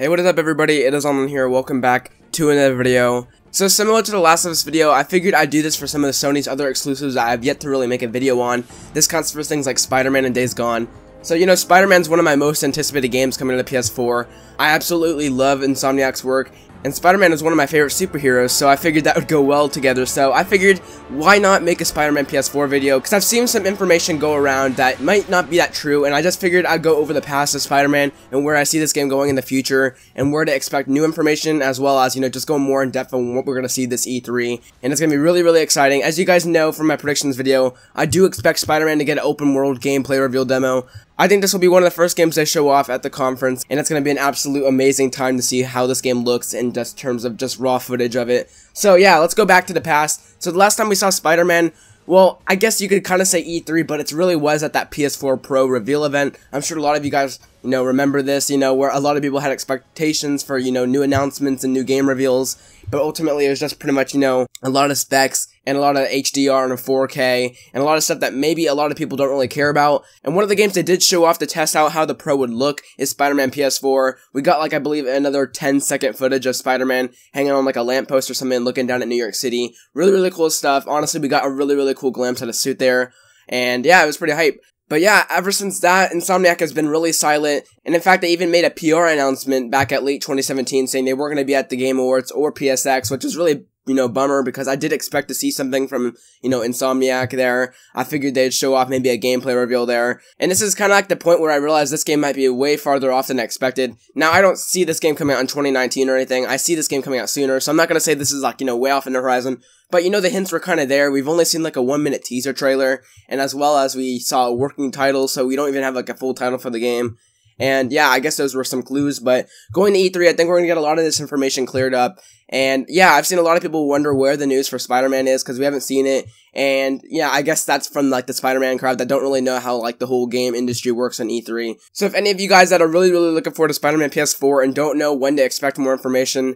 Hey, what is up everybody, it is Online here, welcome back to another video. So similar to the Last of Us video, I figured I'd do this for some of the Sony's other exclusives that I have yet to really make a video on. This counts for things like Spider-Man and Days Gone. So you know, Spider-Man's one of my most anticipated games coming to the PS4. I absolutely love Insomniac's work, and Spider-Man is one of my favorite superheroes, so I figured that would go well together. So I figured, why not make a Spider-Man PS4 video, because I've seen some information go around that might not be that true, and I just figured I'd go over the past of Spider-Man, and where I see this game going in the future, and where to expect new information, as well as, you know, just go more in depth on what we're going to see this E3, and it's going to be really, really exciting. As you guys know from my predictions video, I do expect Spider-Man to get an open world gameplay reveal demo. I think this will be one of the first games they show off at the conference, and it's going to be an absolute amazing time to see how this game looks in just terms of just raw footage of it. So yeah, let's go back to the past. So the last time we saw Spider-Man, well, I guess you could kind of say E3, but it really was at that PS4 Pro reveal event. I'm sure a lot of you guys, you know, remember this, you know, where a lot of people had expectations for, you know, new announcements and new game reveals, but ultimately it was just pretty much, you know, a lot of specs and a lot of HDR and 4K and a lot of stuff that maybe a lot of people don't really care about. And one of the games they did show off to test out how the Pro would look is Spider-Man PS4. We got, like, I believe another 10-second footage of Spider-Man hanging on like a lamppost or something looking down at New York City. Really, really cool stuff. Honestly, we got a really, really cool glimpse at a suit there. And yeah, it was pretty hype. But yeah, ever since that, Insomniac has been really silent, and in fact, they even made a PR announcement back at late 2017 saying they weren't going to be at the Game Awards or PSX, which is really, you know, bummer, because I did expect to see something from, you know, Insomniac there. I figured they'd show off maybe a gameplay reveal there, and this is kind of like the point where I realized this game might be way farther off than expected. Now, I don't see this game coming out in 2019 or anything. I see this game coming out sooner, so I'm not going to say this is like, you know, way off in the horizon. But, you know, the hints were kind of there. We've only seen, like, a 1-minute teaser trailer, and as well as we saw a working title, so we don't even have, like, a full title for the game. And, yeah, I guess those were some clues, but going to E3, I think we're going to get a lot of this information cleared up. And, yeah, I've seen a lot of people wonder where the news for Spider-Man is, because we haven't seen it. And, yeah, I guess that's from, like, the Spider-Man crowd that don't really know how, like, the whole game industry works on E3. So if any of you guys that are really, really looking forward to Spider-Man PS4 and don't know when to expect more information,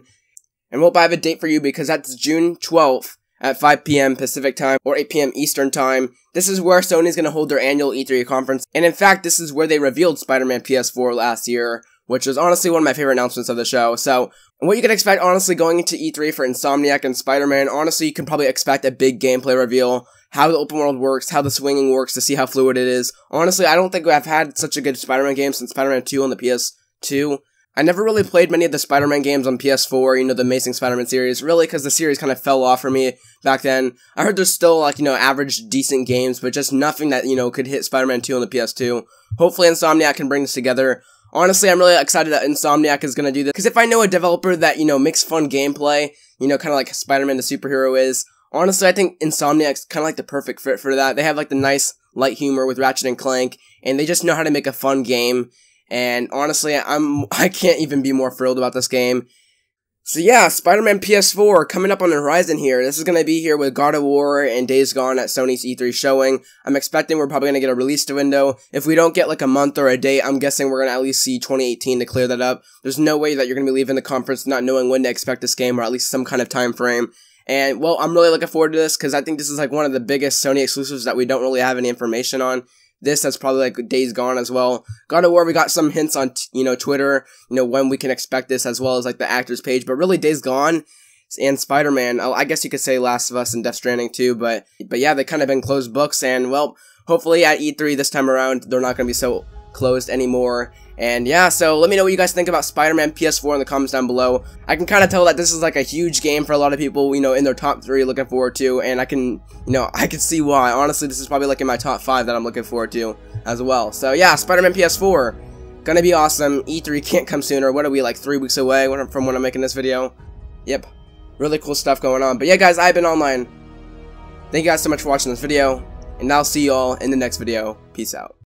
and I have a date for you, because that's June 12th. At 5 p.m. Pacific time, or 8 p.m. Eastern time. This is where Sony's going to hold their annual E3 conference, and in fact, this is where they revealed Spider-Man PS4 last year, which was honestly one of my favorite announcements of the show. So, what you can expect, honestly, going into E3 for Insomniac and Spider-Man, honestly, you can probably expect a big gameplay reveal, how the open world works, how the swinging works, to see how fluid it is. Honestly, I don't think I've had such a good Spider-Man game since Spider-Man 2 on the PS2. I never really played many of the Spider-Man games on PS4, you know, the Amazing Spider-Man series, really, because the series kind of fell off for me back then. I heard there's still, like, you know, average, decent games, but just nothing that, you know, could hit Spider-Man 2 on the PS2. Hopefully Insomniac can bring this together. Honestly, I'm really excited that Insomniac is going to do this, because if I know a developer that, you know, makes fun gameplay, you know, kind of like Spider-Man the superhero is, honestly, I think Insomniac's kind of like the perfect fit for that. They have, like, the nice, light humor with Ratchet and Clank, and they just know how to make a fun game. And honestly, I can't even be more thrilled about this game. So yeah, Spider-Man PS4 coming up on the horizon here. This is going to be here with God of War and Days Gone at Sony's E3 showing. I'm expecting we're probably going to get a release window. If we don't get like a month or a date, I'm guessing we're going to at least see 2018 to clear that up. There's no way that you're going to be leaving the conference not knowing when to expect this game, or at least some kind of time frame. And well, I'm really looking forward to this, because I think this is like one of the biggest Sony exclusives that we don't really have any information on. That's probably like Days Gone as well. God of War, we got some hints on, you know, Twitter, you know, when we can expect this, as well as like the actors page, but really Days Gone and Spider-Man, I guess you could say Last of Us and Death Stranding too, but yeah, they kind of been closed books, and well, hopefully at E3 this time around, they're not going to be so closed anymore. And yeah, so let me know what you guys think about Spider-Man PS4 in the comments down below. I can kind of tell that this is like a huge game for a lot of people, you know, in their top 3 looking forward to, and I can see why. Honestly, this is probably like in my top 5 that I'm looking forward to as well. So yeah, Spider-Man PS4, gonna be awesome. E3 can't come sooner. What are we, like 3 weeks away from when I'm making this video? Yep, really cool stuff going on. But yeah guys, I've been Online. Thank you guys so much for watching this video, and I'll see you all in the next video. Peace out.